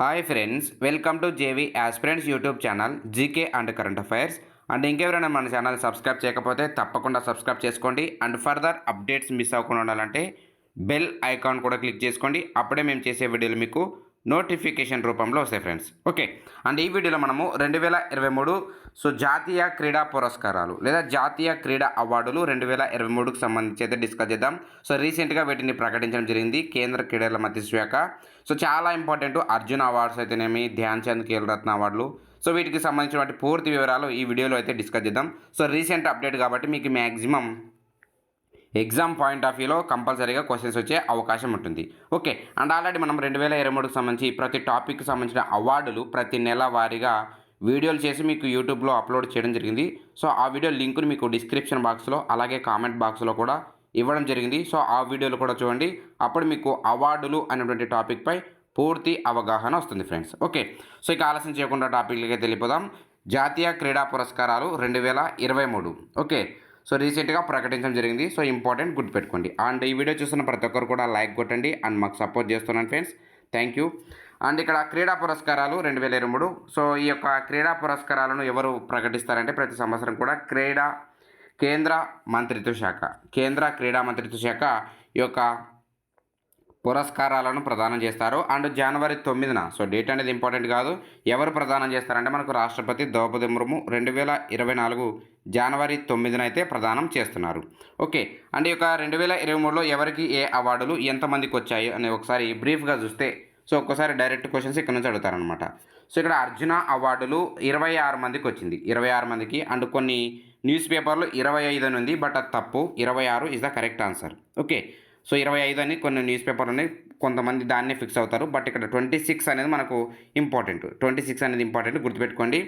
Hi friends, welcome to JV aspirants YouTube channel GK and current affairs. And ఇంకెవరైనా మన channel subscribe చేయకపోతే తప్పకుండా subscribe చేసుకోండి. And further updates miss అవ్వకుండా ఉండాలంటే బెల్ ఐకాన్ కూడా క్లిక్ చేసుకోండి. అప్పుడే మేము చేసే వీడియోలు మీకు నోటిఫికేషన్ రూపంలో వస్తాయి ఫ్రెండ్స్. ఓకే, అండ్ ఈ వీడియోలో మనము 2023 జాతీయ క్రీడా పురస్కారాలు లేదా జాతీయ క్రీడా అవార్డులు 2023కు సంబంధించి అయితే డిస్కస్ చేద్దాం. రీసెంట్గా వీటిని ప్రకటించడం జరిగింది కేంద్ర క్రీడల మంత్రిత్వ శాఖ. చాలా ఇంపార్టెంట్ అర్జున్ అవార్డ్స్ అయితేనేమి, ధ్యాన్ చంద్ ఖేల్ రత్న అవార్డులు. వీటికి సంబంధించిన పూర్తి వివరాలు ఈ వీడియోలో అయితే డిస్కస్ చేద్దాం. రీసెంట్ అప్డేట్ కాబట్టి మీకు మ్యాక్సిమం ఎగ్జామ్ పాయింట్ ఆఫ్ వ్యూలో కంపల్సరీగా క్వశ్చన్స్ వచ్చే అవకాశం ఉంటుంది. ఓకే, అండ్ ఆల్రెడీ మనం 2023కు సంబంధించి ప్రతి టాపిక్కి సంబంధించిన అవార్డులు ప్రతి నెల వారీగా వీడియోలు చేసి మీకు యూట్యూబ్లో అప్లోడ్ చేయడం జరిగింది. ఆ వీడియో లింకుని మీకు డిస్క్రిప్షన్ బాక్స్లో అలాగే కామెంట్ బాక్స్లో కూడా ఇవ్వడం జరిగింది. ఆ వీడియోలు కూడా చూడండి. అప్పుడు మీకు అవార్డులు అనేటువంటి టాపిక్పై పూర్తి అవగాహన వస్తుంది ఫ్రెండ్స్. ఓకే, ఇక ఆలస్యం చేయకుండా టాపిక్లకి వెళ్ళిపోదాం. జాతీయ క్రీడా పురస్కారాలు 2023. ఓకే, రీసెంట్గా ప్రకటించడం జరిగింది. ఇంపార్టెంట్ గుర్తుపెట్టుకోండి. అండ్ ఈ వీడియో చూస్తున్న ప్రతి ఒక్కరు కూడా లైక్ కొట్టండి అండ్ మాకు సపోర్ట్ చేస్తున్నాను ఫ్రెండ్స్. Thank you. అండ్ ఇక్కడ క్రీడా పురస్కారాలు 2023. ఈ యొక్క క్రీడా పురస్కారాలను ఎవరు ప్రకటిస్తారంటే ప్రతి సంవత్సరం కూడా కేంద్ర క్రీడా మంత్రిత్వ శాఖ ఈ యొక్క పురస్కారాలను ప్రదానం చేస్తారు. అండ్ జనవరి 9న డేట్ అనేది ఇంపార్టెంట్ కాదు, ఎవరు ప్రదానం చేస్తారంటే మనకు రాష్ట్రపతి ద్రౌపది ముర్ము 2024 జనవరి 9న అయితే ప్రదానం చేస్తున్నారు. ఓకే, అండ్ ఈ యొక్క 2023లో ఎవరికి ఏ అవార్డులు ఎంతమందికి వచ్చాయి అని ఒకసారి బ్రీఫ్గా చూస్తే ఒక్కసారి డైరెక్ట్ క్వశ్చన్స్ ఇక్కడ నుంచి అడుగుతారనమాట. ఇక్కడ అర్జున అవార్డులు 26 మందికి వచ్చింది, 26 మందికి. అండ్ కొన్ని న్యూస్ పేపర్లు 25 అని ఉంది, బట్ అది తప్పు, 26 is the correct answer. Okay, 25 అని కొన్ని న్యూస్ పేపర్లు కొంతమంది దాన్నే ఫిక్స్ అవుతారు, బట్ ఇక్కడ 26 అనేది మనకు ఇంపార్టెంట్. 26 అనేది ఇంపార్టెంట్, గుర్తుపెట్టుకోండి.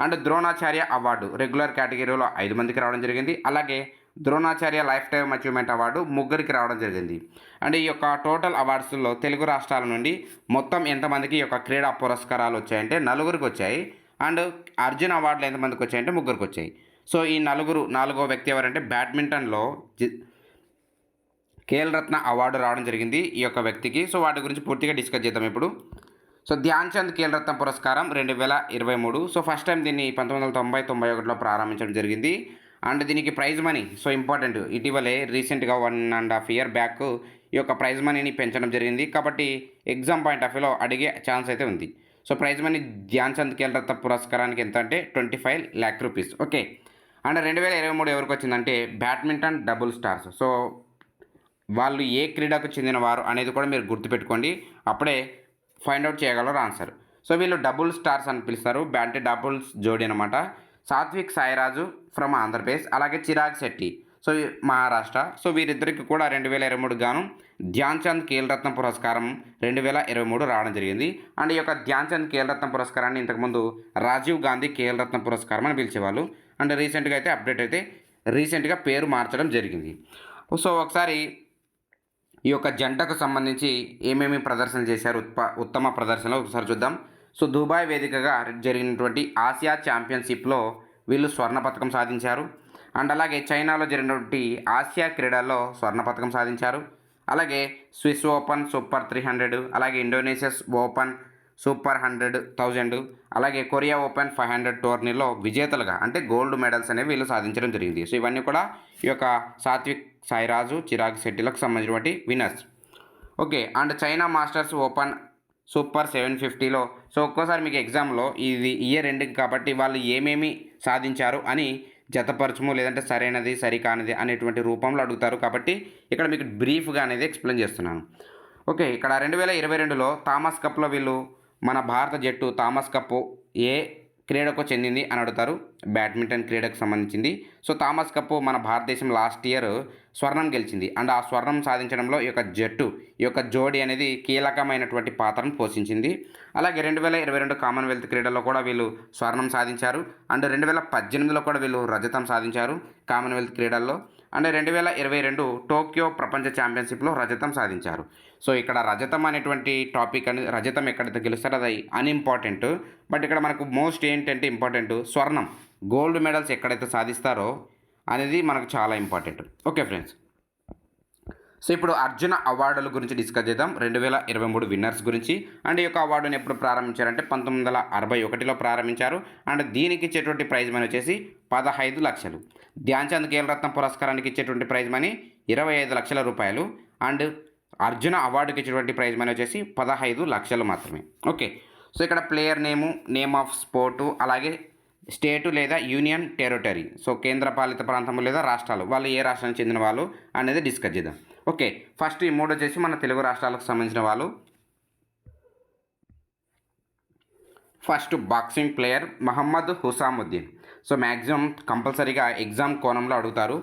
అండ్ ద్రోణాచార్య అవార్డు రెగ్యులర్ కేటగిరీలో 5 మందికి రావడం జరిగింది. అలాగే Dronacharya life time achievement award 3కి రావడం జరిగింది. అండ్ ఈ యొక్క టోటల్ అవార్డ్స్లో తెలుగు రాష్ట్రాల నుండి మొత్తం ఎంతమందికి ఈ యొక్క క్రీడా పురస్కారాలు వచ్చాయంటే 4కి వచ్చాయి. అండ్ అర్జున్ అవార్డులు ఎంతమందికి వచ్చాయంటే 3కి వచ్చాయి. ఈ నాలుగో వ్యక్తి ఎవరంటే బ్యాడ్మింటన్లో ఖేల్ రత్న అవార్డు రావడం జరిగింది ఈ యొక్క వ్యక్తికి. వాటి గురించి పూర్తిగా డిస్కస్ చేద్దాం ఇప్పుడు. ధ్యాన్ చంద్ ఖేల్ రత్న పురస్కారం 2023. ఫస్ట్ టైం దీన్ని 1990-91లో ప్రారంభించడం జరిగింది. అండ్ దీనికి ప్రైజ్ మనీ ఇంపార్టెంట్, ఇటీవలే రీసెంట్గా 1.5 year బ్యాక్ ఈ యొక్క ప్రైజ్ మనీని పెంచడం జరిగింది. కాబట్టి ఎగ్జామ్ పాయింట్ ఆఫ్ వ్యూలో అడిగే ఛాన్స్ అయితే ఉంది. ప్రైజ్ మనీ ధ్యాన్ చంద్ ఖేల్ రత్న పురస్కారానికి ఎంత అంటే 25 lakh rupees. ఓకే, అండ్ 2023 ఎవరికి వచ్చిందంటే బ్యాడ్మింటన్ డబుల్ స్టార్స్. వాళ్ళు ఏ క్రీడకు చెందినవారు అనేది కూడా మీరు గుర్తుపెట్టుకోండి, అప్పుడే ఫైండ్ అవుట్ చేయగలరు ఆన్సర్. వీళ్ళు డబుల్ స్టార్స్ అని పిలుస్తారు, అంటే డబుల్స్ జోడీ అనమాట. సాత్విక్ సాయిరాజు ఫ్రమ్ ఆంధ్రప్రదేశ్, అలాగే చిరాగ్ శెట్టి మహారాష్ట్ర. వీరిద్దరికి కూడా 2023 గాను ధ్యాన్ చంద్ ఖేల్ రత్న పురస్కారం 2023 రావడం జరిగింది. అండ్ ఈ యొక్క ధ్యాన్ చంద్ ఖేల్ రత్న పురస్కారాన్ని ఇంతకుముందు రాజీవ్ గాంధీ ఖేల్ రత్న పురస్కారం అని పిలిచేవాళ్ళు. అండ్ రీసెంట్గా అయితే అప్డేట్ అయితే రీసెంట్గా పేరు మార్చడం జరిగింది. ఒకసారి ఈ యొక్క జంటకు సంబంధించి ఏమేమి ప్రదర్శనలు చేశారు ఉత్తమ ప్రదర్శనలు ఒకసారి చూద్దాం. దుబాయ్ వేదికగా జరిగినటువంటి ఆసియా ఛాంపియన్షిప్లో వీళ్ళు స్వర్ణ పథకం సాధించారు. అండ్ అలాగే చైనాలో జరిగినటువంటి ఆసియా క్రీడల్లో స్వర్ణ పథకం సాధించారు. అలాగే స్విస్ ఓపెన్ సూపర్ 300, అలాగే ఇండోనేషియా ఓపెన్ సూపర్ 100,000, అలాగే కొరియా ఓపెన్ 500 టోర్నీలో విజేతలుగా అంటే గోల్డ్ మెడల్స్ అనేవి వీళ్ళు సాధించడం జరిగింది. ఇవన్నీ కూడా ఈ యొక్క సాత్విక్ సాయిరాజు చిరాగ్ శెట్టిలకు సంబంధించినటువంటి winners. Okay, and China Masters Open Super 750లో ఒక్కోసారి మీకు ఎగ్జామ్లో ఇది ఇయర్ ఎండింగ్ కాబట్టి వాళ్ళు ఏమేమి సాధించారు అని జతపరచము లేదంటే సరైనది సరికానిది అనేటువంటి రూపంలో అడుగుతారు. కాబట్టి ఇక్కడ మీకు బ్రీఫ్గా అనేది ఎక్స్ప్లెయిన్ చేస్తున్నాను. ఓకే, ఇక్కడ 2022లో థామస్ కప్లో వీళ్ళు మన భారత జట్టు థామస్ కప్ ఏ క్రీడకు చెందింది అని అడుగుతారు, బ్యాడ్మింటన్ క్రీడకు సంబంధించింది. థామస్ కప్ మన భారతదేశం లాస్ట్ ఇయర్ స్వర్ణం గెలిచింది. అండ్ ఆ స్వర్ణం సాధించడంలో ఈ యొక్క జోడీ అనేది కీలకమైనటువంటి పాత్రను పోషించింది. అలాగే 2022 కామన్వెల్త్ క్రీడల్లో కూడా వీళ్ళు స్వర్ణం సాధించారు. అండ్ 2018లో కూడా వీళ్ళు రజతం సాధించారు కామన్వెల్త్ క్రీడల్లో. అండ్ 2022 టోక్యో ప్రపంచ ఛాంపియన్షిప్లో రజతం సాధించారు. ఇక్కడ రజతం అనేటువంటి టాపిక్ అని రజతం ఎక్కడైతే గెలుస్తారో అది అన్ఇంపార్టెంట్, బట్ ఇక్కడ మనకు మోస్ట్ ఏంటంటే ఇంపార్టెంట్ స్వర్ణం గోల్డ్ మెడల్స్ ఎక్కడైతే సాధిస్తారో అనేది మనకు చాలా ఇంపార్టెంట్. ఓకే ఫ్రెండ్స్, సో ఇప్పుడు అర్జున అవార్డుల గురించి డిస్కస్ చేద్దాం. 2023 విన్నర్స్ గురించి. అండ్ ఈ యొక్క అవార్డుని ఎప్పుడు ప్రారంభించారంటే 1961లో ప్రారంభించారు. అండ్ దీనికి ఇచ్చేటువంటి ప్రైజ్ మనీ వచ్చేసి 15 లక్షలు. ధ్యాన్ చంద్ ఖేల్ రత్న పురస్కారానికి ఇచ్చేటువంటి ప్రైజ్ మనీ 25 లక్షల రూపాయలు. అండ్ అర్జున అవార్డుకి ఇచ్చేటువంటి ప్రైజ్ మనీ వచ్చేసి 15 లక్షలు మాత్రమే. ఓకే, సో ఇక్కడ ప్లేయర్ నేమ్ ఆఫ్ స్పోర్టు, అలాగే స్టేటు లేదా యూనియన్ టెరిటరీ, సో కేంద్రపాలిత ప్రాంతము లేదా రాష్ట్రాలు, వాళ్ళు ఏ రాష్ట్రానికి చెందిన వాళ్ళు అనేది డిస్కస్ చేద్దాం. ఓకే, ఫస్ట్ ఈ మూడు వచ్చేసి మన తెలుగు రాష్ట్రాలకు సంబంధించిన వాళ్ళు. First boxing player Mohammed Husamuddin. So maximum కంపల్సరీగా ఎగ్జామ్ కోణంలో అడుగుతారు.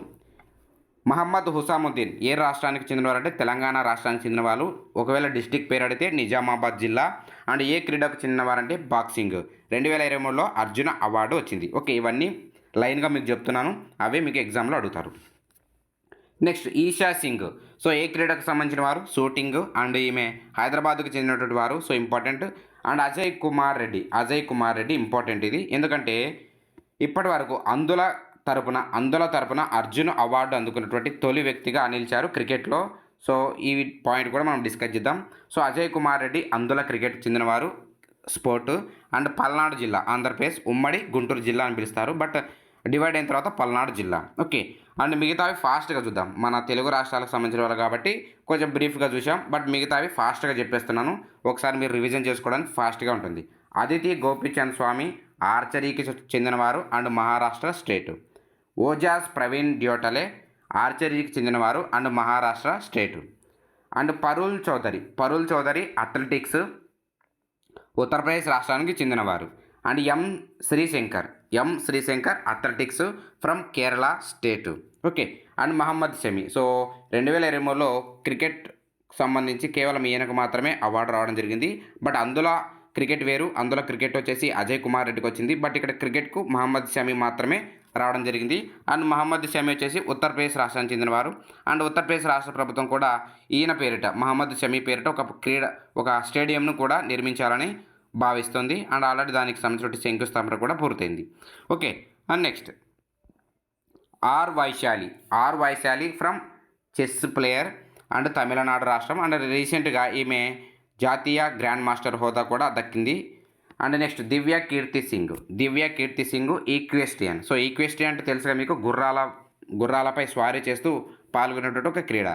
మహమ్మద్ హుసాముద్దీన్ ఏ రాష్ట్రానికి చెందినవారు అంటే తెలంగాణ రాష్ట్రానికి చెందిన వాళ్ళు. ఒకవేళ డిస్టిక్ పేరు అడిగితే నిజామాబాద్ జిల్లా. అండ్ ఏ క్రీడకు చెందినవారంటే బాక్సింగ్. 2023లో అర్జున అవార్డు వచ్చింది. ఓకే, ఇవన్నీ లైన్గా మీకు చెప్తున్నాను, అవే మీకు ఎగ్జామ్లో అడుగుతారు. నెక్స్ట్ ఈషా సింగ్. సో ఏ క్రీడకు సంబంధించిన వారు? షూటింగ్. అండ్ ఈమె హైదరాబాద్కు చెందినటువంటి వారు, so important. And Ajay Kumar Reddy important ఇది, ఎందుకంటే ఇప్పటి వరకు అందుల తరపున అర్జున్ అవార్డు అందుకున్నటువంటి తొలి వ్యక్తిగా నిలిచారు క్రికెట్లో. సో ఈ పాయింట్ కూడా మనం డిస్కస్ చేద్దాం. సో అజయ్ కుమార్ రెడ్డి అందుల క్రికెట్ చెందినవారు, స్పోర్టు. అండ్ పల్నాడు జిల్లా, ఆంధ్రప్రదేశ్ ఉమ్మడి గుంటూరు జిల్లా అని పిలుస్తారు, బట్ డివైడ్ అయిన తర్వాత పల్నాడు జిల్లా. ఓకే, అండ్ మిగతావి ఫాస్ట్గా చూద్దాం. మన తెలుగు రాష్ట్రాలకు సంబంధించిన వాళ్ళు కాబట్టి కొంచెం బ్రీఫ్గా చూసాం, బట్ మిగతావి ఫాస్ట్గా చెప్పేస్తున్నాను, ఒకసారి మీరు రివిజన్ చేసుకోవడానికి ఫాస్ట్గా ఉంటుంది. అదితి గోపీచంద్ స్వామి ఆర్చరీకి చెందినవారు అండ్ మహారాష్ట్ర స్టేటు. ఓజాస్ ప్రవీణ్ డ్యోటలే ఆర్చరీకి చెందినవారు and Maharashtra state. And Parul Chaudhary athletics Uttar Pradesh రాష్ట్రానికి చెందినవారు. And M Sreeshankar athletics from Kerala state. Okay, and Mohammed Shami. So 2023లో క్రికెట్ సంబంధించి కేవలం ఈయనకు మాత్రమే అవార్డు రావడం జరిగింది, బట్ అందులో క్రికెట్ వేరు, అందులో క్రికెట్ వచ్చేసి అజయ్ కుమార్ రెడ్డికి వచ్చింది, బట్ ఇక్కడ క్రికెట్కు మహమ్మద్ షమి మాత్రమే రావడం జరిగింది. అండ్ మహమ్మద్ షమి వచ్చేసి ఉత్తరప్రదేశ్ రాష్ట్రానికి చెందినవారు. అండ్ ఉత్తరప్రదేశ్ రాష్ట్ర ప్రభుత్వం కూడా ఈయన పేరిట, మహమ్మద్ షమి పేరిట ఒక స్టేడియంను కూడా నిర్మించాలని భావిస్తుంది. అండ్ ఆల్రెడీ దానికి సంబంధించిన శంకుస్థాపన కూడా పూర్తయింది. Okay, and next R Vaishali from chess player and Tamil Nadu రాష్ట్రం. అండ్ రీసెంట్గా ఈమె జాతీయ గ్రాండ్ మాస్టర్ హోదా కూడా దక్కింది. And next Divya Kirti Singh equestrian. So equestrian అంటే తెలుసుగా మీకు, గుర్రాలపై స్వారీ చేస్తూ పాల్గొనేటువంటి ఒక క్రీడ.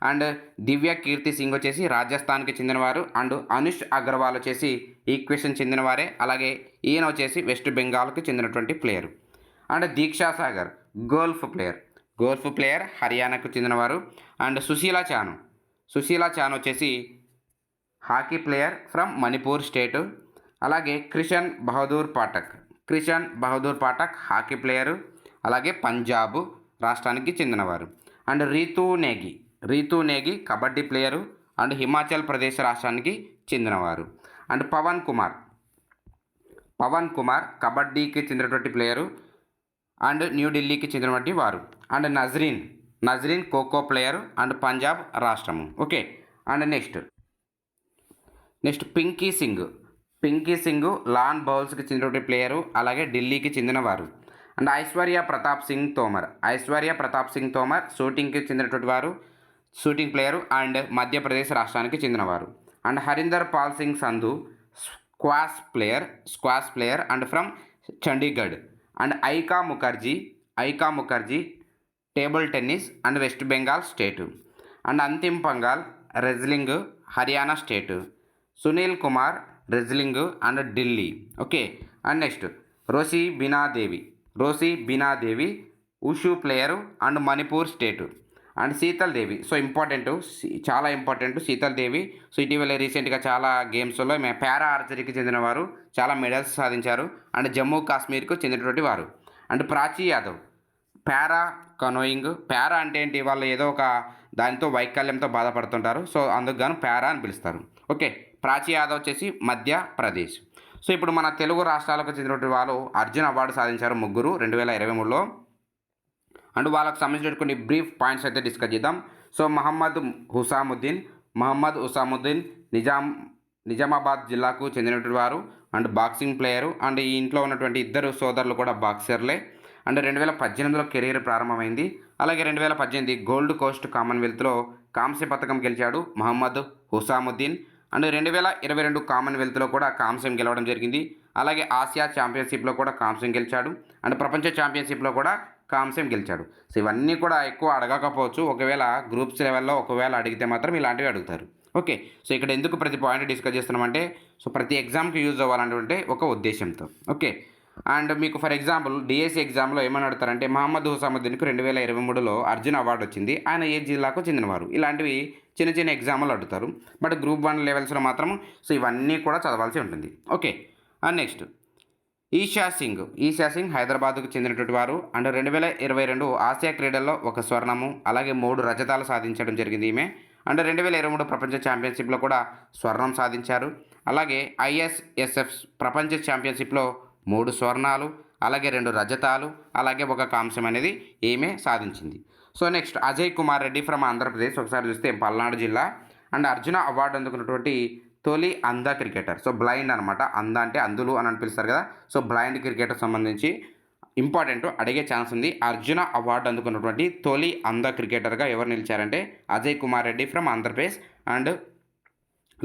అండ్ దివ్య కీర్తి సింగ్ వచ్చేసి రాజస్థాన్కి చెందినవారు. అండ్ అనుష్ అగర్వాల్ వచ్చేసి ఈక్వెషన్ చెందినవారే, అలాగే ఈయన వచ్చేసి వెస్ట్ బెంగాల్కి చెందినటువంటి player. And Diksha Sagar golf player హర్యానాకు చెందినవారు. అండ్ సుశీలా చాను వచ్చేసి hockey player from Manipur state. అలాగే క్రిషన్ బహదూర్ పాఠక్ హాకీ ప్లేయరు, అలాగే పంజాబ్ రాష్ట్రానికి చెందినవారు. And Ritu Negi kabaddi player and Himachal Pradesh రాష్ట్రానికి చెందినవారు. అండ్ పవన్ కుమార్ కబడ్డీకి చెందినటువంటి ప్లేయరు అండ్ న్యూఢిల్లీకి చెందినటువంటి వారు. And Nasreen kho kho player and Punjab రాష్ట్రము. Okay, and next Pinky Singh lawn బౌల్స్కి చెందినటువంటి ప్లేయరు, అలాగే ఢిల్లీకి చెందినవారు. అండ్ ఐశ్వర్య ప్రతాప్ సింగ్ తోమర్ షూటింగ్కి చెందినటువంటి వారు, షూటింగ్ ప్లేయరు అండ్ మధ్యప్రదేశ్ రాష్ట్రానికి చెందినవారు. And Harinder Pal Singh Sandhu squash player and from Chandigarh. And Ayhika Mukherjee table tennis and west Bengal state. And Antim Panghal wrestling Haryana state. Sunil Kumar wrestling and Delhi. Okay, and next Rosy Binadevi wushu player and Manipur state. And Sheetal Devi, so చాలా ఇంపార్టెంట్ శీతల్ దేవి. సో ఇటీవల రీసెంట్గా చాలా గేమ్స్లో పారా ఆర్చరీకి చెందినవారు, చాలా మెడల్స్ సాధించారు. అండ్ జమ్మూ కాశ్మీర్కు చెందినటువంటి వారు. And Prachi Yadav para canoeing. Para అంటే ఏంటి, వాళ్ళు ఏదో ఒక దానితో వైకల్యంతో బాధపడుతుంటారు, సో అందుకు గాను పారా అని పిలుస్తారు. ఓకే, ప్రాచీ యాదవ్ వచ్చేసి మధ్యప్రదేశ్. సో ఇప్పుడు మన తెలుగు రాష్ట్రాలకు చెందినటువంటి వాళ్ళు అర్జున్ అవార్డు సాధించారు ముగ్గురు 2023లో. అండ్ వాళ్ళకు సంబంధించిన కొన్ని బ్రీఫ్ పాయింట్స్ అయితే డిస్కస్ చేద్దాం. సో మహమ్మద్ హుసాముద్దీన్ నిజామాబాద్ జిల్లాకు చెందినటువంటి వారు అండ్ బాక్సింగ్ ప్లేయరు. అండ్ ఈ ఇంట్లో ఉన్నటువంటి ఇద్దరు సోదరులు కూడా బాక్సర్లే. అండ్ 2018లో కెరీర్ ప్రారంభమైంది. అలాగే 2018 గోల్డ్ కోస్ట్ కామన్వెల్త్లో కాంస్య పథకం గెలిచాడు మహమ్మద్ హుసాముద్దీన్. అండ్ 2022 కామన్వెల్త్లో కూడా కాంస్యం గెలవడం జరిగింది. అలాగే ఆసియా ఛాంపియన్షిప్లో కూడా కాంస్యం గెలిచాడు. అండ్ ప్రపంచ ఛాంపియన్షిప్లో కూడా కాంస్యం గెలిచాడు. సో ఇవన్నీ కూడా ఎక్కువ అడగకపోవచ్చు. ఒకవేళ గ్రూప్స్ లెవెల్లో ఒకవేళ అడిగితే మాత్రం ఇలాంటివి అడుగుతారు. ఓకే, సో ఇక్కడ ఎందుకు ప్రతి పాయింట్ డిస్కస్ చేస్తున్నామంటే సో ప్రతి ఎగ్జామ్కి యూజ్ అవ్వాలంటే ఒక ఉద్దేశంతో. ఓకే, అండ్ మీకు ఫర్ ఎగ్జాంపుల్ డిఎస్సి ఎగ్జామ్లో ఏమని అడుగుతారంటే మహమ్మద్ హుసాముద్దీన్కు 2023లో అర్జున్ అవార్డు వచ్చింది, ఆయన ఏ జిల్లాకు చెందినవారు. ఇలాంటివి చిన్న చిన్న ఎగ్జామ్లు అడుగుతారు. బట్ గ్రూప్ 1 లెవెల్స్లో మాత్రం సో ఇవన్నీ కూడా చదవాల్సి ఉంటుంది. Okay, and next Esha Singh హైదరాబాద్కు చెందినటువంటి వారు. అండ్ 2022 ఆసియా క్రీడల్లో ఒక స్వర్ణము అలాగే 3 రజతాలు సాధించడం జరిగింది ఈమె. అండ్ 2023 ప్రపంచ ఛాంపియన్షిప్లో కూడా స్వర్ణం సాధించారు. అలాగే ISSF ప్రపంచ ఛాంపియన్షిప్లో 3 స్వర్ణాలు అలాగే 2 రజతాలు అలాగే 1 కాంస్యం అనేది ఈమె సాధించింది. So next Ajay Kumar Reddy from Andhra Pradesh. ఒకసారి చూస్తే పల్నాడు జిల్లా. అండ్ అర్జున అవార్డు అందుకున్నటువంటి తొలి అంధ క్రికెటర్. సో బ్లైండ్ అనమాట, అంధ అంటే అందులు అని పిలుస్తారు కదా. సో బ్లైండ్ క్రికెటర్ సంబంధించి ఇంపార్టెంట్ అడిగే ఛాన్స్ ఉంది. అర్జున అవార్డు అందుకున్నటువంటి తొలి అంధ క్రికెటర్గా ఎవరు నిలిచారంటే Ajay Kumar Reddy from Andhra Pradesh. And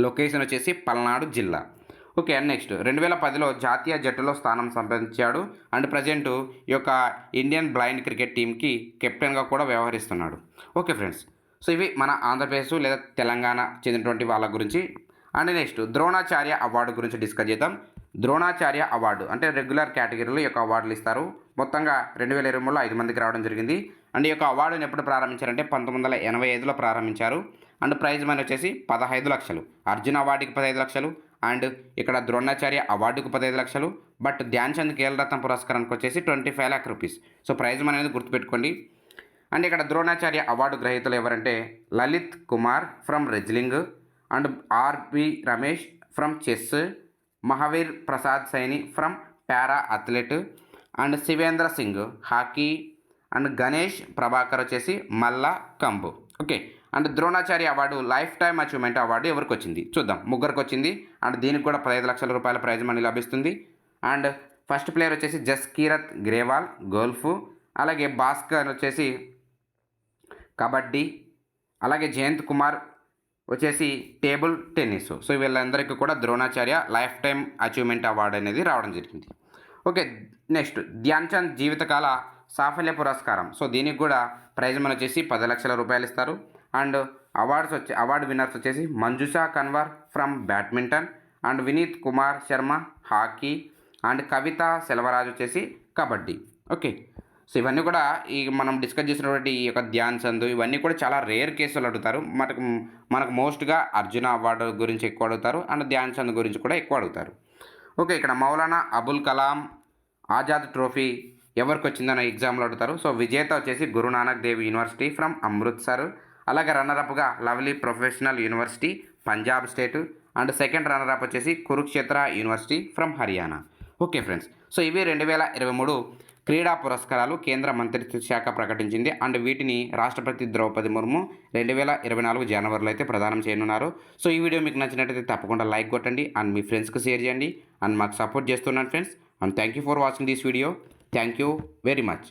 location వచ్చేసి పల్నాడు జిల్లా. ఓకే, అండ్ నెక్స్ట్ 2010లో జాతీయ జట్టులో స్థానం సంపాదించాడు. అండ్ ప్రజెంట్ ఈ యొక్క ఇండియన్ బ్లైండ్ క్రికెట్ టీంకి కెప్టెన్గా కూడా వ్యవహరిస్తున్నాడు. ఓకే ఫ్రెండ్స్, సో ఇవి మన ఆంధ్రప్రదేశ్ లేదా తెలంగాణ చెందినటువంటి వాళ్ళ గురించి. అండ్ నెక్స్ట్ ద్రోణాచార్య అవార్డు గురించి డిస్కస్ చేద్దాం. ద్రోణాచార్య అవార్డు అంటే రెగ్యులర్ కేటగిరీలో ఈ యొక్క అవార్డులు ఇస్తారు. మొత్తంగా 2023లో 5 మందికి రావడం జరిగింది. అండ్ ఈ యొక్క అవార్డుని ఎప్పుడు ప్రారంభించారంటే 1985లో ప్రారంభించారు. అండ్ ప్రైజ్ మనీ వచ్చేసి 15 లక్షలు. అర్జున్ అవార్డుకి 15 లక్షలు. అండ్ ఇక్కడ ద్రోణాచార్య అవార్డుకు 15 లక్షలు. బట్ ధ్యాన్ చంద్ ఖేల్ రత్న పురస్కారానికి వచ్చేసి 25 lakh rupees. So prize money అనేది గుర్తుపెట్టుకోండి. అండ్ ఇక్కడ ద్రోణాచార్య అవార్డు గ్రహీతలు ఎవరంటే Lalit Kumar from wrestling. And R B Ramesh from chess. Mahavir Prasad Saini from para athlete. And Shivendra Singh hockey. And Ganesh Prabhakar వచ్చేసి mallakhamb. Okay, and Dronacharya award life time achievement award ఎవరికి వచ్చింది చూద్దాం. ముగ్గురికి వచ్చింది. అండ్ దీనికి కూడా 15 లక్షల రూపాయల ప్రైజ్ మనీ లభిస్తుంది. అండ్ ఫస్ట్ ప్లేయర్ వచ్చేసి జస్కీరత్ గ్రేవాల్ గోల్ఫ్. అలాగే భాస్కర్ వచ్చేసి కబడ్డీ. అలాగే జయంత్ కుమార్ వచ్చేసి టేబుల్ టెన్నిస్. సో వీళ్ళందరికీ కూడా Dronacharya life time achievement award అనేది రావడం జరిగింది. ఓకే, నెక్స్ట్ ధ్యాన్ చంద్ జీవితకాల సాఫల్య పురస్కారం. సో దీనికి కూడా ప్రైజ్ మనీ వచ్చేసి 10 లక్షల రూపాయలు ఇస్తారు. అండ్ అవార్డు విన్నర్స్ వచ్చేసి Manjusha Kanwar from badminton. And Vineet Kumar Sharma hockey. And Kavitha Selvaraj వచ్చేసి కబడ్డీ. ఓకే, సో ఇవన్నీ కూడా ఈ మనం డిస్కస్ చేసినటువంటి ఈ యొక్క ధ్యాన్ చంద్ ఇవన్నీ కూడా చాలా రేర్ కేసులు అడుగుతారు. మనకు మోస్ట్గా అర్జున అవార్డు గురించి ఎక్కువ అడుగుతారు. అండ్ ధ్యాన్ చంద్ గురించి కూడా ఎక్కువ అడుగుతారు. ఓకే, ఇక్కడ మౌలానా అబుల్ కలాం ఆజాద్ ట్రోఫీ ఎవరికి వచ్చిందని ఎగ్జామ్లో అడుగుతారు. సో విజేత వచ్చేసి గురునానక్ దేవ్ యూనివర్సిటీ ఫ్రమ్ అమృత్సర్. అలాగే రన్నరప్గా Lovely Professional University Punjab state. And second runner up వచ్చేసి Kurukshetra University from Haryana. Okay friends, so ఇవి 2023 క్రీడా పురస్కారాలు కేంద్ర మంత్రిత్వ శాఖ ప్రకటించింది. అండ్ వీటిని రాష్ట్రపతి ద్రౌపది ముర్ము 2024 జనవరిలో అయితే ప్రదానం చేయనున్నారు. సో ఈ వీడియో మీకు నచ్చినట్లయితే తప్పకుండా లైక్ కొట్టండి. అండ్ మీ ఫ్రెండ్స్కి షేర్ చేయండి. అండ్ మాకు సపోర్ట్ చేస్తున్నాను friends. And thank you for watching this video. Thank you very much.